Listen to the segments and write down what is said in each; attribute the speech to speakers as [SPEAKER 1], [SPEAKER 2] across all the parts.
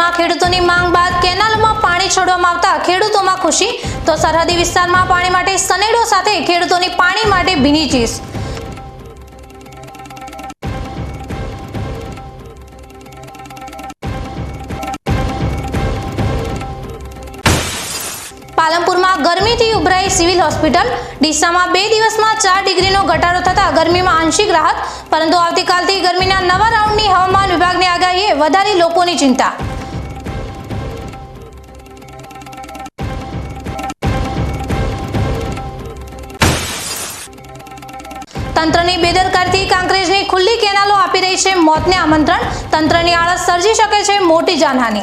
[SPEAKER 1] પાલનપુરમાં ખેડૂતોની માંગ બાદ કેનાલમાં પાણી છોડવામાં આવતા ખેડૂતોમાં ખુશી, તો સરહદી વિસ્તારમાં પાણી માટે સનેડો સાથે ખેડૂતોની પાણી માટે ભીની ચીસ। પાલનપુરમાં ગરમીથી ઉભરાઈ સિવિલ હોસ્પિટલ। ડીસામાં 2 દિવસમાં 4 ડિગ્રીનો ઘટાડો થતા ગરમીમાં આંશિક રાહત, પરંતુ આવતીકાલથી ગરમીના નવા રાઉન્ડની હવામાન વિભાગની આગાહીએ વધારી લોકોની ચિંતા। તંત્રની બેદરકારીથી કાંકરેજની ખુલ્લી કેનાલો આપી રહી છે મોતને આમંત્રણ। તંત્રની આળસ સર્જી શકે છે મોટી જાનહાનિ।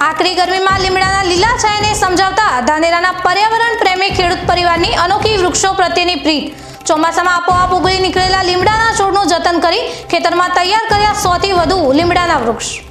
[SPEAKER 1] આકરી ગરમીમાં લીમડાના લીલા છાયાને સમજાવતા ધાનેરાના પર્યાવરણ પ્રેમી ખેડૂત પરિવારની અનોખી વૃક્ષો પ્રત્યેની પ્રીત। ચોમાસામાં આપોઆપ ઉગરી નીકળેલા લીમડાના છોડનું જતન કરી ખેતરમાં તૈયાર કર્યા 100થી વધુ લીમડાના વૃક્ષ।